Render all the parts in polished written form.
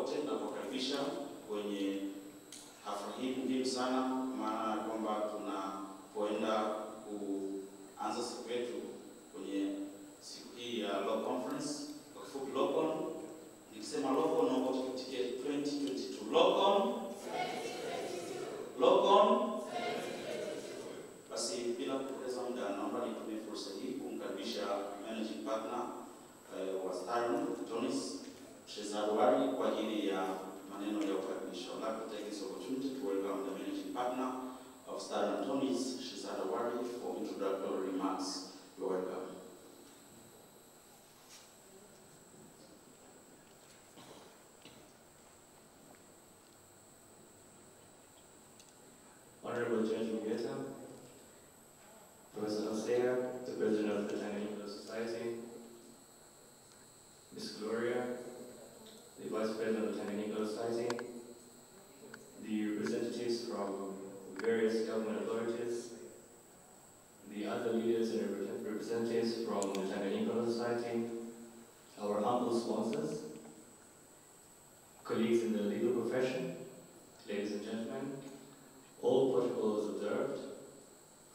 wote na kukaribisha kwenye hafla hii muhimu sana, maana kwamba tunapoenda kuanza siku yetu kwenye siku hii ya Law Conference, kwa kifupi LAWCON. Nikisema LAWCON naomba tuitikie 2022. LAWCON 2022. LAWCON. Basi bila kupoteza muda, naomba nitumie fursa hii kumkaribisha managing partner wa Starlink Tonis Shezarwari kwa ajili ya maneno ya ukaribisho. I'd like to take this opportunity to welcome the managing partner of Starlink Tonis Shezarwari for introductory remarks. You're welcome. Honorable Judge Mugeta, Professor Hosea, the President of the Tanganyika Society, Ms. Gloria, the Vice President of the Tanganyika Society, the representatives from various government authorities, the other leaders and representatives from the Tanganyika Society, our humble sponsors, colleagues in the legal profession, ladies and gentlemen, all protocols observed.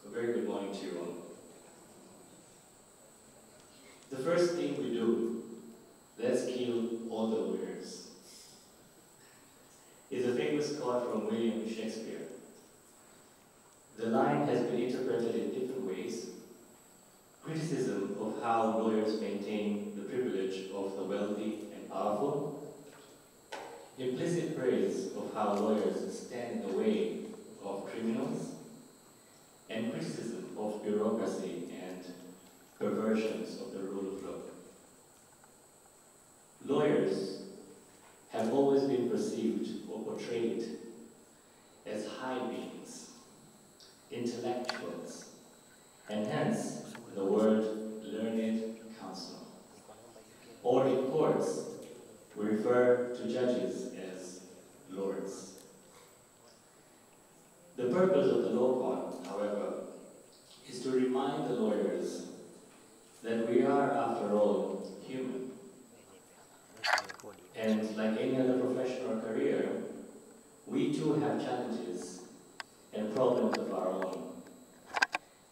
A very good morning to you all. The first thing we do, let's kill all the lawyers, is a famous quote from William Shakespeare. The line has been interpreted in different ways. Criticism of how lawyers maintain the privilege of the wealthy and powerful. Implicit praise of how lawyers stand in the way of criminals. And criticism of bureaucracy and perversions of the rule of law. Lawyers have always been perceived or portrayed as high beings, intellectuals, and hence the word learned counsel. Or in courts, we refer to judges as lords. The purpose of the LAWCON, however, is to remind the lawyers that we are, after all, human. And like any other profession or career, we too have challenges and problems of our own.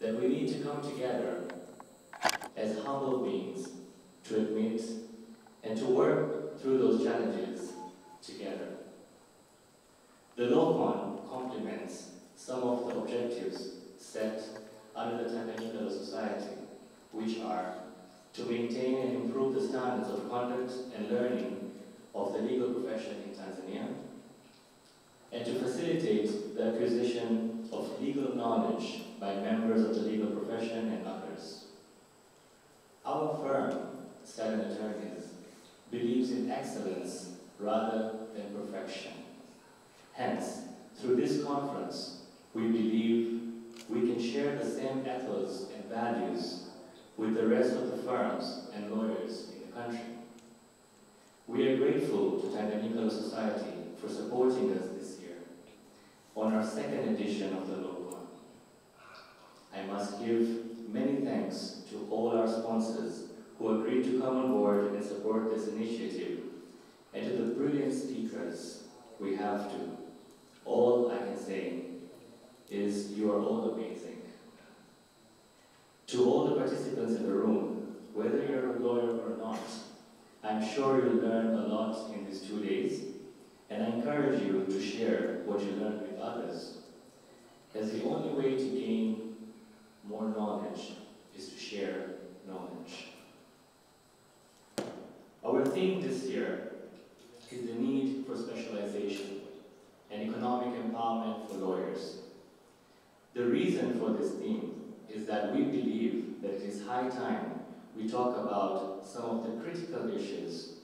That we need to come together as humble beings to admit and to work through those challenges together. The LAWCON complements some of the objectives set under the Tanganyika Society, which are to maintain and improve the standards of conduct and learning of the legal profession in Tanzania, and to facilitate the acquisition of legal knowledge by members of the legal profession and others. Our firm, Starlink Attorneys, believes in excellence rather than perfection. Hence, through this conference, we believe we can share the same ethos and values with the rest of the firms and lawyers in the country. We are grateful to Tanganyika Society for supporting us this year on our second edition of the LAWCON. I must give many thanks to all our sponsors who agreed to come on board and support this initiative, and to the brilliant speakers we have to. All I can say is you are all amazing. To all the participants in the room, whether you're a lawyer or not, I'm sure you'll learn a lot in these 2 days, and I encourage you to share what you learned with others, as the only way to gain more knowledge is to share knowledge. Our theme this year is the need for specialization and economic empowerment for lawyers. The reason for this theme is that we believe that it is high time we talk about some of the critical issues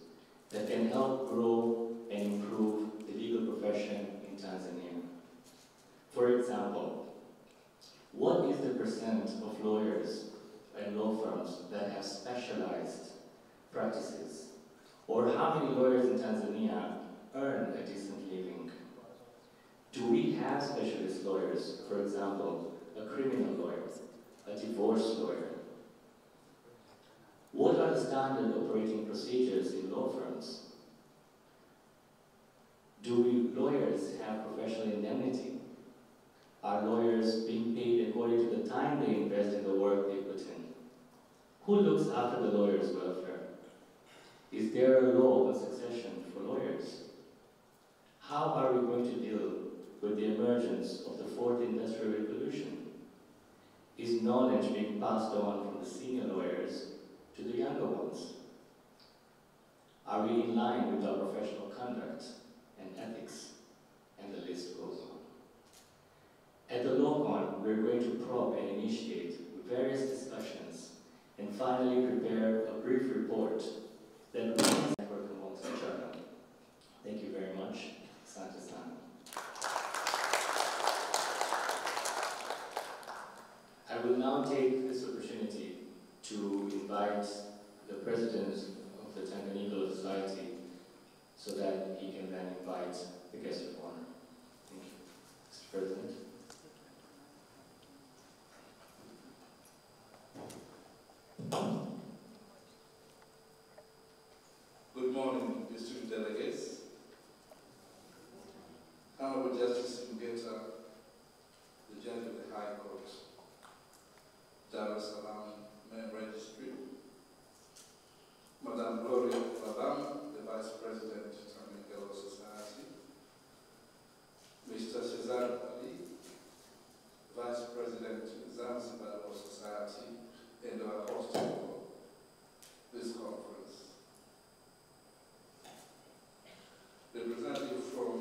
that can help grow and improve the legal profession in Tanzania. For example, what is the percent of lawyers and law firms that have specialized practices? Or how many lawyers in Tanzania earn a decent living? Do we have specialist lawyers, for example, a criminal lawyer, a divorce lawyer? What are the standard operating procedures in law firms? Do lawyers have professional indemnity? Are lawyers being paid according to the time they invest in the work they put in? Who looks after the lawyer's welfare? Is there a law on succession for lawyers? How are we going to deal with the emergence of the fourth industrial revolution? Is knowledge being passed on from the senior lawyers to the younger ones? Are we in line with our professional conduct and ethics? And the list goes on. At the LAWCON, we're going to probe and initiate various discussions and finally prepare a brief report that we can network amongst each other. Thank you very much. Asante sana. I will now take this opportunity to invite the President of the Tanganyika Law Society so that he can then invite the guest of honor. Thank you. Mr. President. Good morning, distinguished delegates. Honorable Justice Mugeta, the Judge of the High Court, Dar es Salaam Main Registry, Madame Gloria Labam, the Vice President of Tanganyika Law Society, Mr. Cesar Ali, Vice President of Zanzibar Law Society, and our host for this conference. Representative from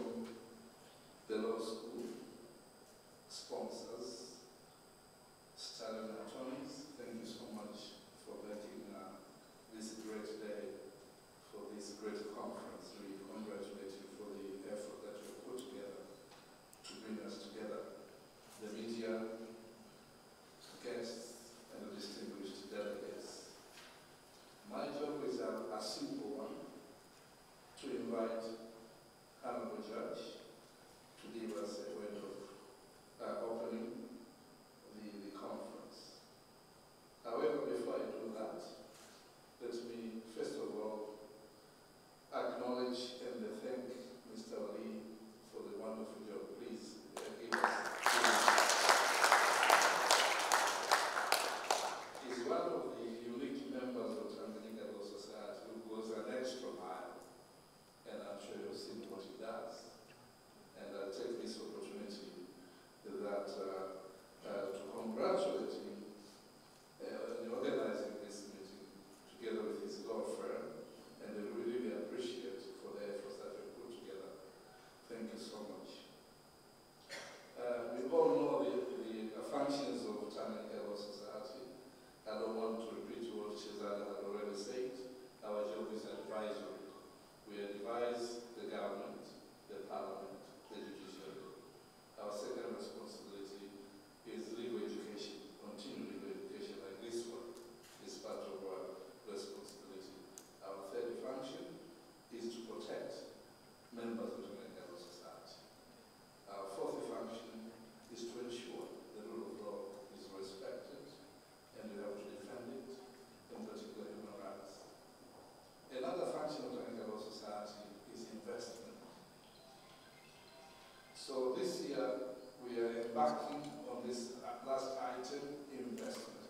the law school, sponsors, student attorneys, thank you so much for making this great day for this great conference. We congratulate you for the effort that you put together to bring us together, the media, guests, and the distinguished delegates. My job is a simple one, to invite Honorable Judge to give us a word of opening the conference. However, before I do that, let me first of all acknowledge and thank Mr. Ali for the wonderful job. Please give us. He's one of the unique members of Tanganyika Law Society who goes an extra mile, and I'm sure you've seen what he does. And I take this opportunity to congratulate him in organizing this meeting together with his law firm, and we really appreciate for the efforts that we put together. Thank you so much. We all know the functions of Tanganyika Law Society. I don't want to repeat what Cesar had already said. Our job is advisory. We advise the government, the parliament, the judiciary. Our second responsibility is legal education, continuing legal education like this one is part of our responsibility. Our third function is to protect members of the Tanganyika Law Society. Our fourth function is to ensure the rule of law is respected, and we have to defend it, in particular human rights. Another function of the Tanganyika Law Society is investment. So this year, we are embarking on this last item, investment.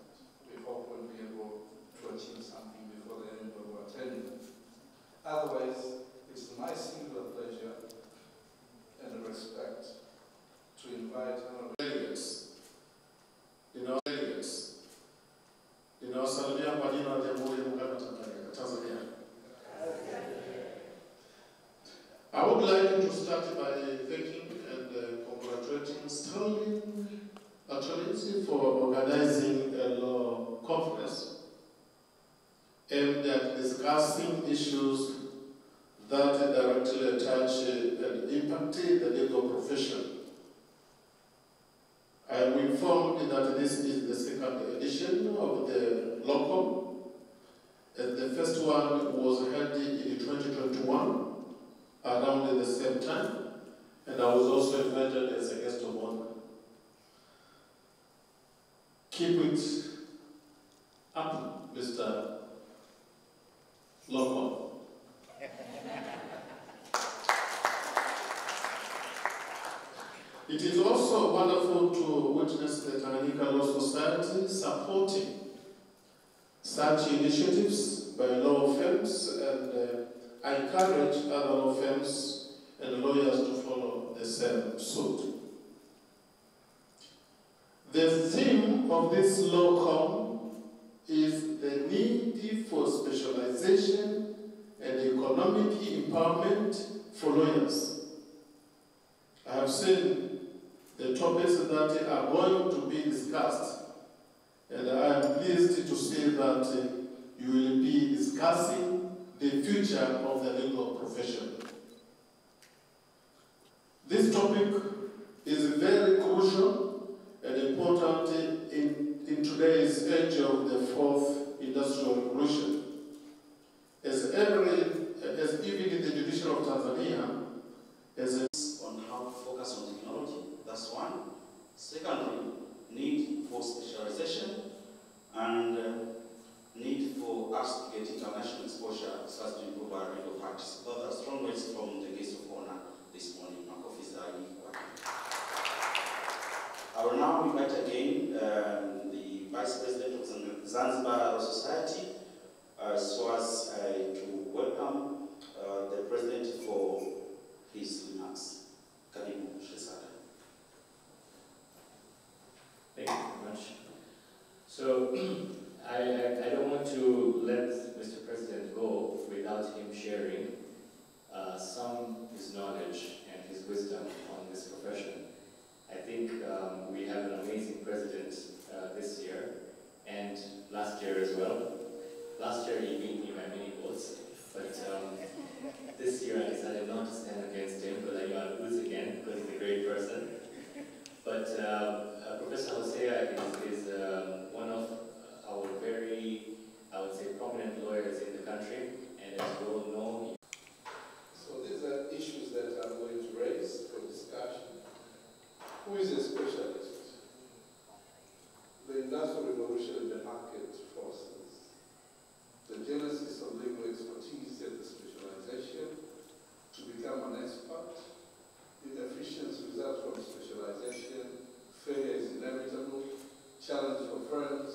We hope we'll be able to achieve something before the end of our tenure. Otherwise, it's my singular pleasure and respect to invite our delegates. Ninawasalimia kwa jina la Jamhuri ya Muungano wa Tanzania. I would like to start by thanking and congratulating Sterling attorneys for organizing a law conference aimed at discussing issues that directly touch and impact the legal profession. I am informed that this is the second edition of the LAWCON, and the first one was held in 2021, around the same time, and I was also invited as a guest of honor. Keep it up, Mr. LAWCON. witness the Tanganyika Law Society supporting such initiatives by law firms, and I encourage other law firms and lawyers to follow the same suit. The theme of this LAWCON is the need for specialization and economic empowerment for lawyers. I have seen the topics that are going to be discussed, and I am pleased to see that you will be discussing the future of the legal profession. This topic is very crucial and important in today's age of the fourth industrial revolution. As even the judiciary of Tanzania has on how to focus on technology. That's one. Secondly, need for specialization and need for us to get international exposure so as to improve our legal practice. Those are strong words from the guest of honor this morning. I will now invite again the Vice President of Zanzibar Law Society so as to welcome the President for his remarks. Karibu, Shesada. Thank you very much. So, I don't want to let Mr. President go without him sharing some of his knowledge and his wisdom on this profession. I think we have an amazing president this year, and last year as well. Last year he beat me by many votes, but this year I decided not to stand against him because I know I'll lose again because he's a great person. But Professor Hosea is one of our very, I would say, prominent lawyers in the country, and as you all know. So these are issues that I'm going to raise for discussion. Who is a specialist? The Industrial Revolution and the market forces. The genesis of legal expertise and the specialization to become an expert. Inefficiency results from specialization. Failure is inevitable. Challenge for firms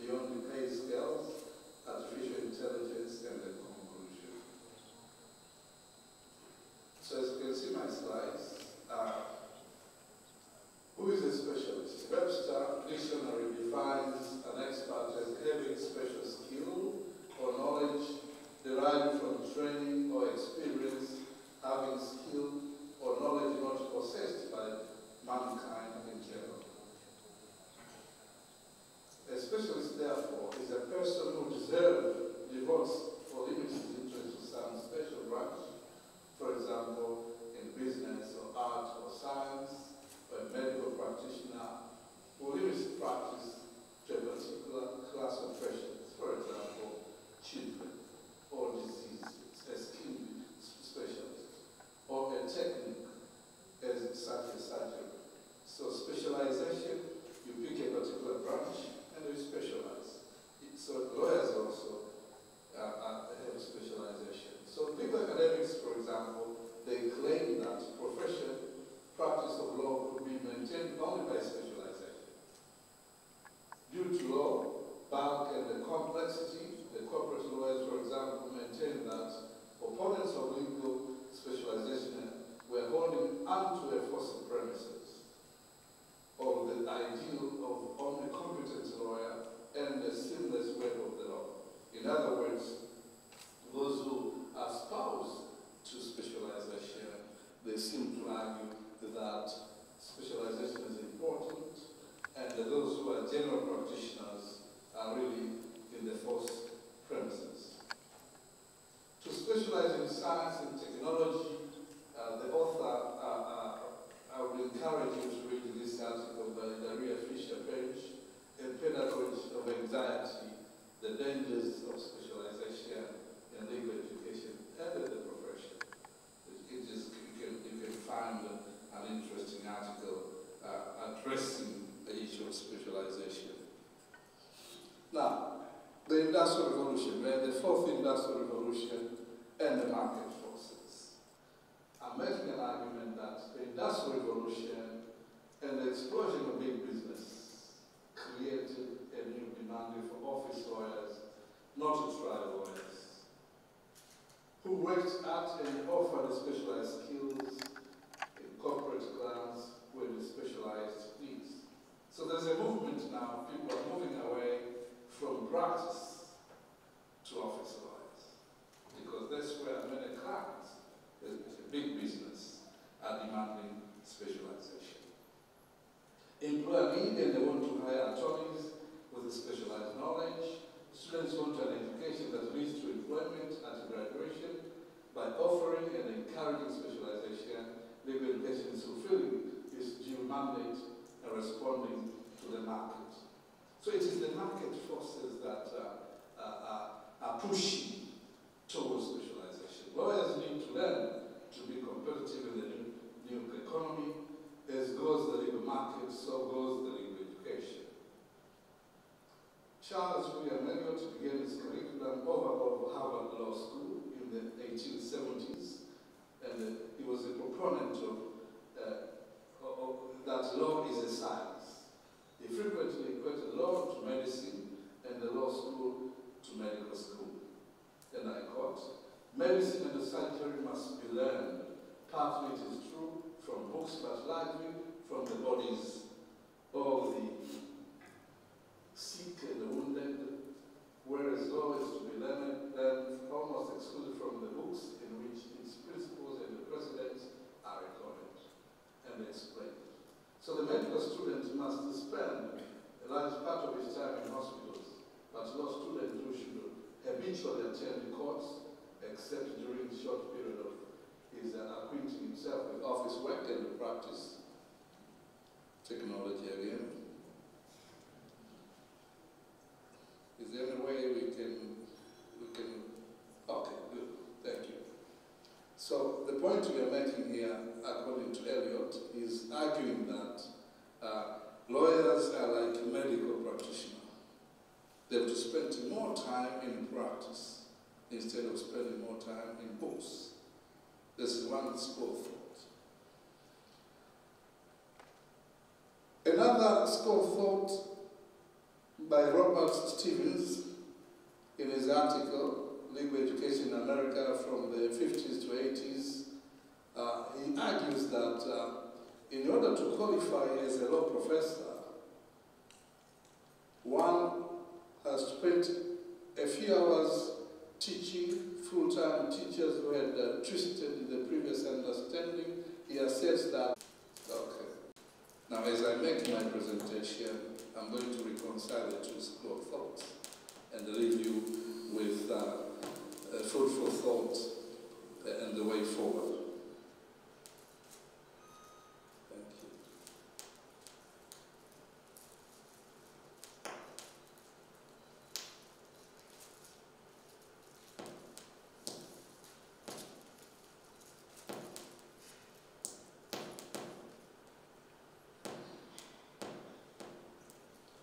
beyond the pay scales. Artificial intelligence and the conclusion. So as you can see my slides, who is a specialist? Webster Dictionary defines an expert as having special skill or knowledge derived from training or experience, having skill or knowledge not possessed by mankind in general. A specialist, therefore, is a person who devotes or limits his interest to some special branch, for example, in business or art or science, or a medical practitioner who limits practice to a particular class of patients, for example, children, or diseases, a skin specialist, or a technique as such as surgery. So specialization, you pick a particular branch and you specialize. So lawyers also have specialization. So legal academics, for example, they claim that practice of law could be maintained only by specialization. Due to law, bulk and the complexity, the corporate lawyers, for example, maintain that opponents of legal specialization were holding onto a false premises of the ideal of only competent lawyer and the seamless web of the law. In other words, those who espouse to specialization, they seem to argue that specialization is important, and those who are general practitioners are really in the false premises. To specialize in science and technology, the author, I would encourage you to read this article by Daria Fisher-Page, A Pedagogy of Anxiety, The Dangers of Specialization in Legal Education and the Profession. You can find an interesting article addressing the issue of specialization. Now, the Industrial Revolution, the fourth Industrial Revolution and the market forces. I'm making an argument that the Industrial Revolution and the explosion of big business demanding for office lawyers, not to trial lawyers, who worked at and offered specialized skills in corporate clients with specialized needs. So there's a movement now, people are moving away from practice to office lawyers, because that's where many clients, it's a big business, are demanding specialization. Employer need and they want to hire attorneys with specialized knowledge. Students want an education that leads to employment at graduation. By offering and encouraging specialization, legal education is fulfilling its due mandate and responding to the market. So it is the market forces that are pushing towards specialization. Lawyers need to learn to be competitive in the new economy. As goes the legal market, so goes the legal education. Charles William Eliot began his curriculum over Harvard Law School in the 1870s, and he was a proponent of that law is a science. He frequently equated law to medicine and the law school to medical school. And I quote, "Medicine and the surgery must be learned. Partly it is true from books, but largely from the bodies of the sick and the wounded, whereas law is to be learned almost excluded from the books in which its principles and the precedents are recorded and explained." So the medical student must spend a large part of his time in hospitals, but law students who should habitually attend courts, except during a short period of his acquainting himself with office work and practice technology again. Is there any way we can, okay, good, thank you. So the point we are making here, according to Eliot, is arguing that lawyers are like a medical practitioner. They have to spend more time in practice instead of spending more time in books. This is one school of thought. Another school of thought by Robert Stevens in his article, Legal Education in America from the 50s to 80s, he argues that in order to qualify as a law professor, one has spent a few hours teaching full-time teachers who had twisted the previous understanding. He asserts that, okay. Now as I make my presentation, I'm going to reconcile the two school of thoughts and leave you with food for thought and the way forward. Thank you.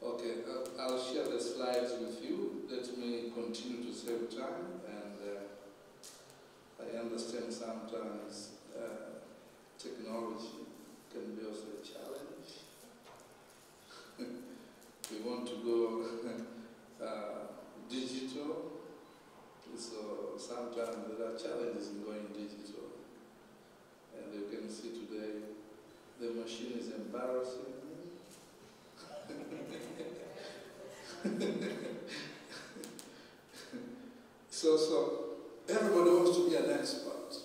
Okay, I'll share the slides with you. Let me continue to save time, and I understand sometimes technology can be also a challenge. We want to go digital, so sometimes there are challenges in going digital. And you can see today the machine is embarrassing. So everybody wants to be an expert,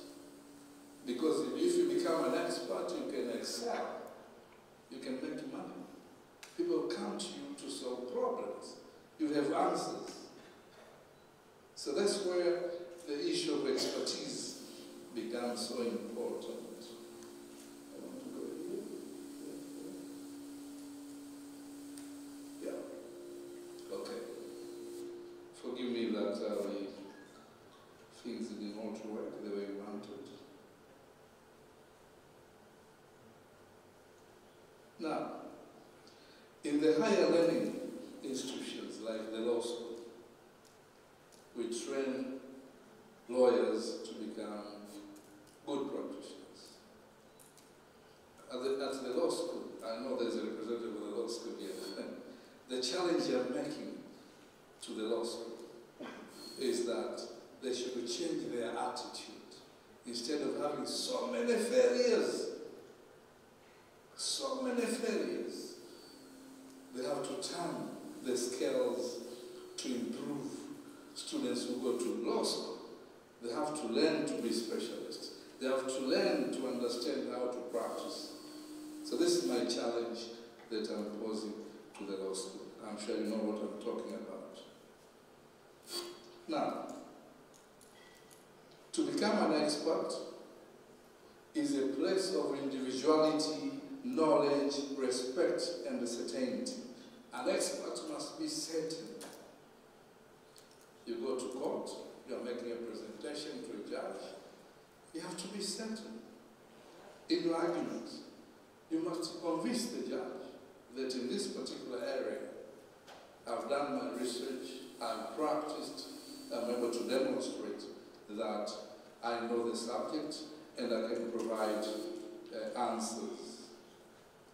because if you become an expert, you can excel, you can make money. People come to you to solve problems. You have answers. So that's where the issue of expertise becomes so important. I want to go here. Yeah. Okay. Forgive me that the things didn't all to work the way we wanted. Now, in the higher learning institutions like the law school, we train lawyers to become good practitioners. At the law school, I know there's a representative of the law school here. The challenge I'm making to the law school is that they should change their attitude. Instead of having so many failures, they have to turn the scales to improve students who go to law school. They have to learn to be specialists. They have to learn to understand how to practice. So this is my challenge that I'm posing to the law school. I'm sure you know what I'm talking about. Now, to become an expert is a place of individuality, knowledge, respect, and certainty. An expert must be certain. You go to court, you are making a presentation to a judge, you have to be certain in your arguments. You must convince the judge that in this particular area, I've done my research, I've practiced, I'm able to demonstrate that I know the subject and I can provide answers.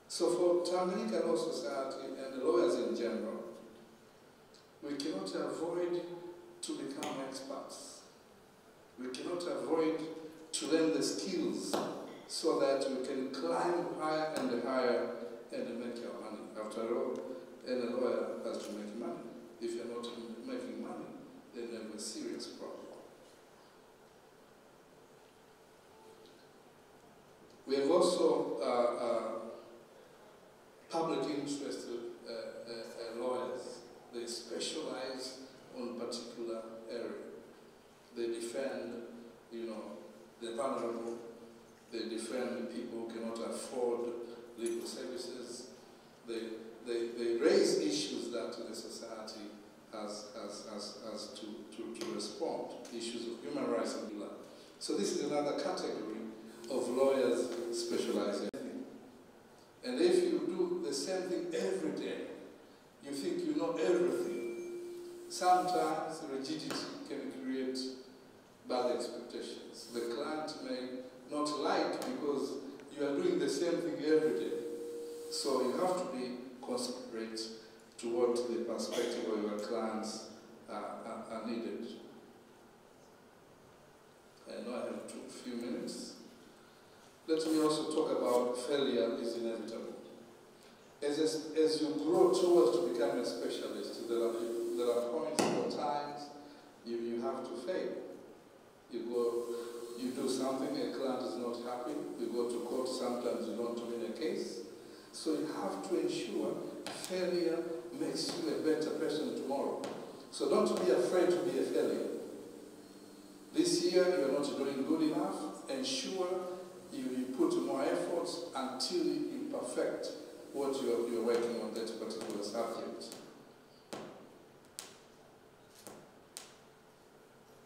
So for Tanganyika Law Society and the lawyers in general, we cannot avoid to become experts. We cannot avoid to learn the skills so that we can climb higher and higher and make our money. After all, any lawyer has to make money. If you're not making money, then you have a serious problem. We have also public interest lawyers. They specialize on a particular area. They defend, the vulnerable. They defend people who cannot afford legal services. They raise issues that the society has to respond, issues of human rights and law. So this is another category of lawyers specializing. And if you do the same thing every day, you think you know everything. Sometimes rigidity can create bad expectations. The client may not like because you are doing the same thing every day. So you have to be considerate toward the perspective of your clients are needed. I know I have a few minutes. Let me also talk about failure is inevitable. As you grow towards to become a specialist, there are points or times you have to fail. You do something, a client is not happy, you go to court, sometimes you don't win a case. So you have to ensure failure makes you a better person tomorrow. So don't be afraid to be a failure. This year you are not doing good enough, ensure you put more efforts until you perfect what you're working on that particular subject.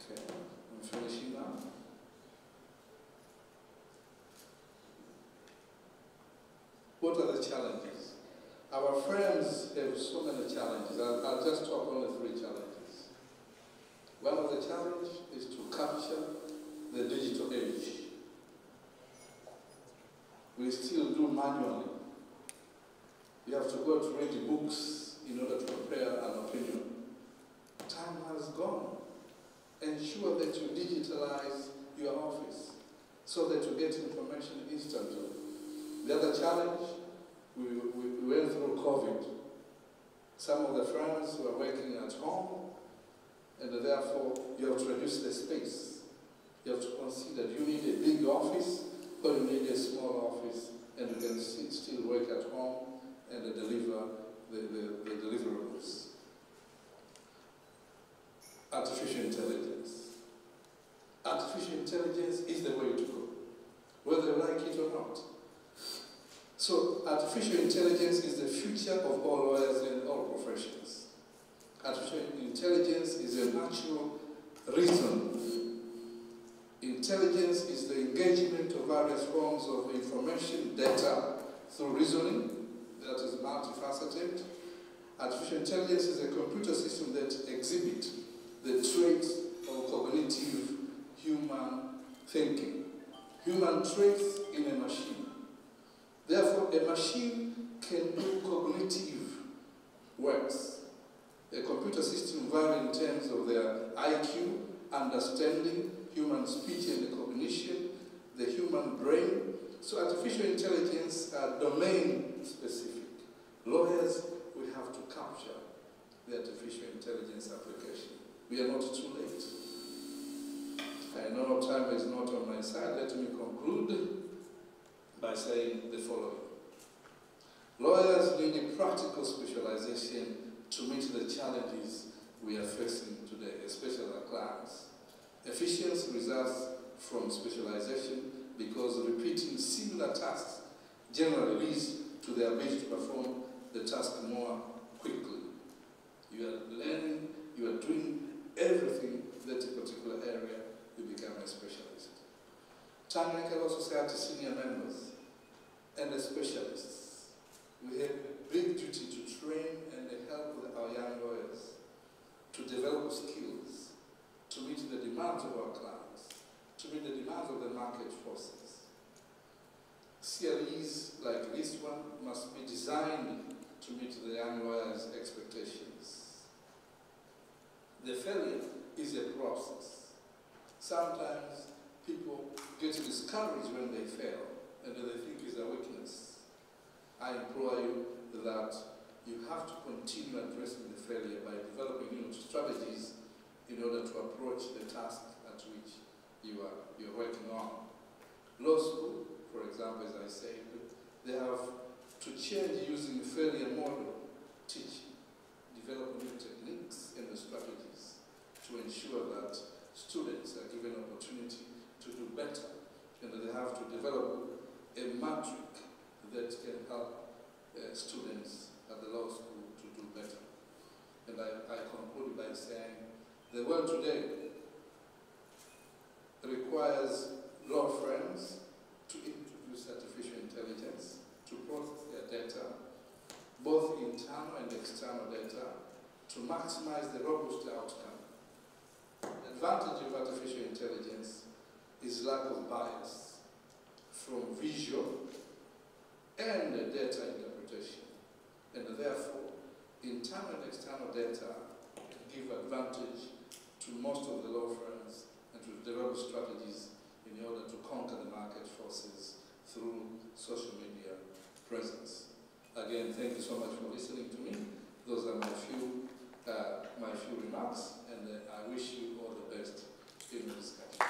Okay, I'm finishing now. What are the challenges? Our friends have so many challenges. I'll just talk only 3 challenges. One of the challenges is to capture the digital age. We still do manually. You have to go to read books in order to prepare an opinion. Time has gone. Ensure that you digitalize your office so that you get information instantly. The other challenge, we went through COVID. Some of the friends were working at home, and therefore you have to reduce the space. You have to consider, do you need a big office or you need a small office, and you can still work at home and deliver the deliverables. Artificial intelligence. Artificial intelligence is the way to go, whether you like it or not. So artificial intelligence is the future of all lawyers and all professions. Artificial intelligence is a natural reason. Intelligence is the engagement of various forms of information, data, through reasoning, that is multifaceted. Artificial intelligence is a computer system that exhibits the traits of cognitive human thinking. Human traits in a machine. Therefore, a machine can do cognitive works. A computer computer systems vary in terms of their IQ, understanding, human speech and recognition, the human brain. So artificial intelligence are domain specific. Lawyers, we have to capture the artificial intelligence application. We are not too late. I know time is not on my side. Let me conclude by saying the following. Lawyers need a practical specialization to meet the challenges we are facing today, especially our clients. Efficiency results from specialization because repeating similar tasks generally leads to the ability to perform the task more quickly. You are learning, you are doing everything that a particular area, you become a specialist. Tanganyika Law Society senior members and the specialists, we have a big duty to train and help with our young lawyers to develop skills, to meet the demands of our clients, to meet the demands of the market forces. CLEs like this one must be designed to meet the young lawyers' expectations. The failure is a process. Sometimes people get discouraged when they fail and they think it's a weakness. I implore you that you have to continue addressing the failure by developing strategies in order to approach the task at which you're working on. Law school, for example, as I said, they have to change using failure model teaching, develop new techniques and the strategies to ensure that students are given opportunity to do better, and that they have to develop a metric that can help students at the law school to do better. And I conclude by saying the world today requires law firms to introduce artificial intelligence to process their data, both internal and external data, to maximize the robust outcome. The advantage of artificial intelligence is lack of bias from visual and data interpretation. And therefore, internal and external data give advantage to most of the law firms and to develop strategies in order to conquer the market forces through social media presence. Again, thank you so much for listening to me. Those are my few remarks, and I wish you all the best in the discussion.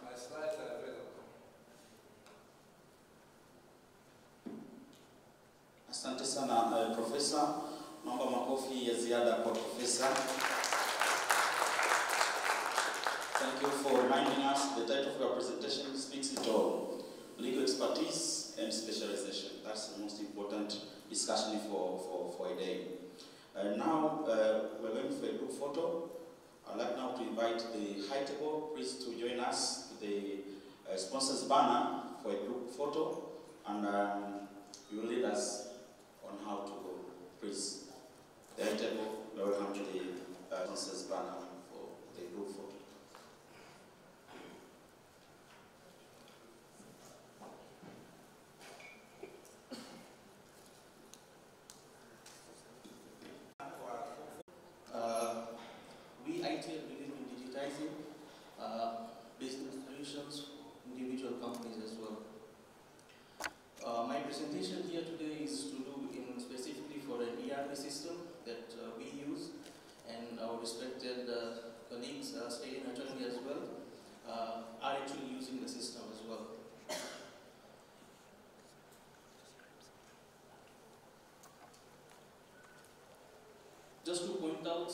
My slides are available. Asante sana Profesa. Naomba makofi ya ziada kwa Profesa. Thank you for reminding us the title of your presentation speaks it all. Legal expertise and specialization. That's the most important discussion for a day. Now we're going for a group photo. I'd like now to invite the high table please to join us with the sponsors banner for a group photo, and you will lead us on how to go. Please, the high table, welcome to the sponsors banner for the group photo. Business solutions, individual companies as well. My presentation here today is to do specifically for an ERP system that we use, and our respected colleagues, state and attorney as well, are actually using the system as well. Just to point out,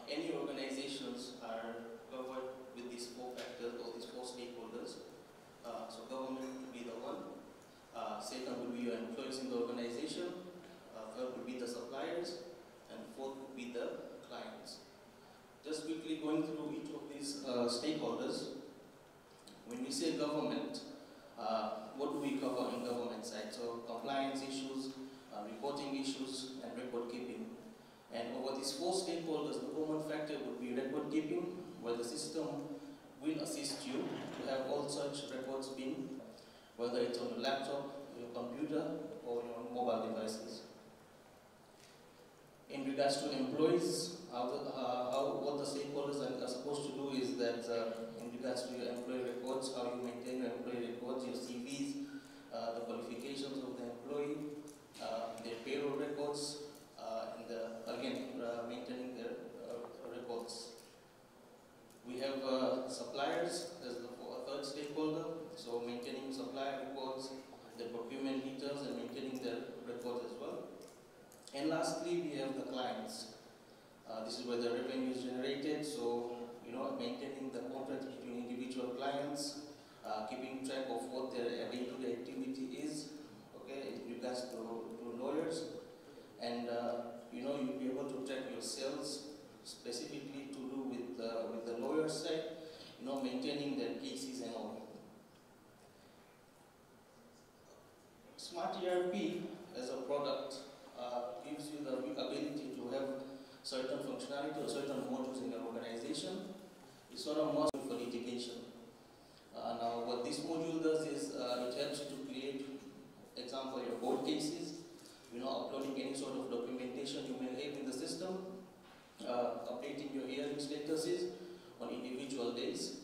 any organizations are covered with these four factors or these four stakeholders. So government would be the one, second would be your employees in the organization, third would be the suppliers, and fourth would be the clients. Just quickly going through each of these stakeholders. When we say government, what do we cover in government side? So compliance issues, reporting issues, and record keeping. And over these four stakeholders, the common factor would be record keeping, where the system will assist you to have all such records whether it's on your laptop, your computer, or your mobile devices. regards to employees, what the stakeholders are supposed to do is that in regards to your employee records, how you maintain your employee records, your CVs, the qualifications of the employee, their payroll records, and again, maintaining their records. We have suppliers as the third stakeholder, so maintaining supplier records, the procurement details, and maintaining their records as well. And lastly, we have the clients. This is where the revenue is generated, so maintaining the contracts between individual clients, keeping track of what their day-to-day activity is, okay, in regards to lawyers, and you'll be able to track your sales specifically to do with the lawyer side, maintaining their cases and all. Smart ERP as a product gives you the ability to have certain functionality or certain modules in your organization. It's not a must for litigation. Now, what this module does is it helps you to create, example, your court cases, uploading any sort of documentation you may have in the system, updating your hearing statuses on individual days,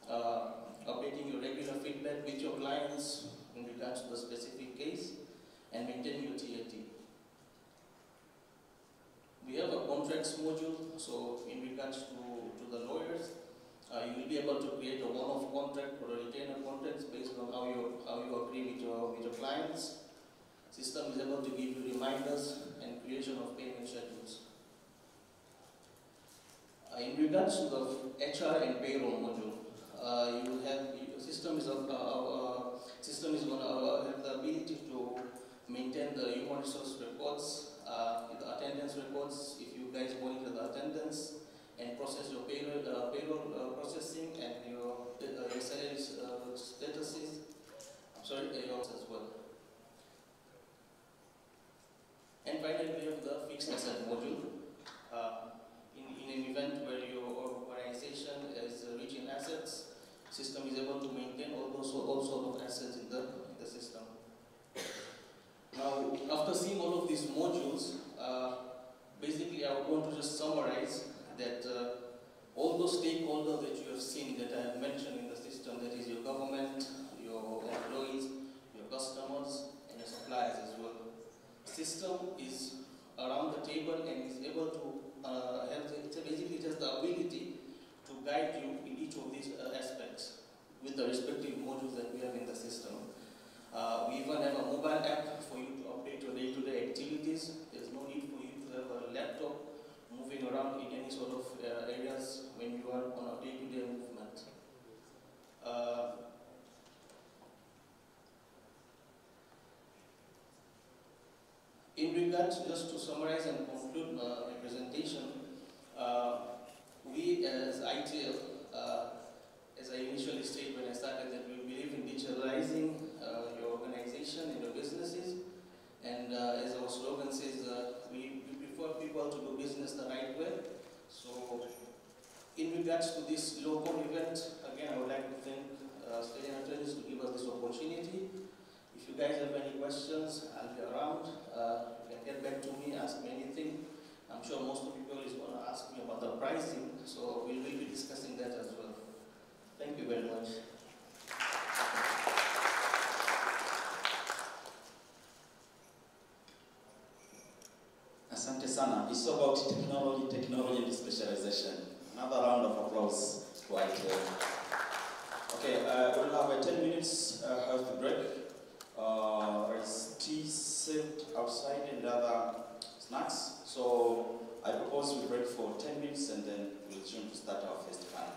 updating your regular feedback with your clients in regards to the specific case, and maintaining your TAT. We have a contracts module, so in regards to the lawyers, you will be able to create a one-off contract or a retainer contract based on how you agree with your clients. System is able to give you reminders and creation of payment schedules. In regards to the HR and payroll module, you have system is going to have the ability to maintain the human resource records, the attendance records, if you guys monitor the attendance, and process your payroll processing and your salary statuses. Yours as well. And finally, we have the fixed asset module. In an event where your organization is reaching assets, system is able to maintain all sort of assets in the system. Now, after seeing all of these modules, basically I would want to just summarize that all those stakeholders that you have seen that I have mentioned in the system, that is your government, your employees, your customers, and your suppliers as well. System is around the table and is able to basically just the ability to guide you in each of these aspects with the respective modules that we have in the system. We even have a mobile app for you to update your day-to-day activities. There's no need for you to have a laptop moving around in any sort of areas when you are on a day-to-day movement. In regards, just to summarize and conclude my presentation, we as ITL, as I initially stated when I started, that we believe in digitalizing your organization and your businesses, and as our slogan says, we prefer people to do business the right way. So, in regards to this LAWCON event, again, I would like to thank State Attorneys to give us this opportunity. If you guys have any questions, I'll be around. You can get back to me, ask me anything. I'm sure most of people is going to ask me about the pricing, so we will be discussing that as well. Thank you very much. Asante sana. It's about technology and specialization. Another round of applause to ITL. Okay, we'll have a 10 minutes health break. There is tea served outside and other snacks. So I propose we break for 10 minutes and then we'll resume to start our first panel.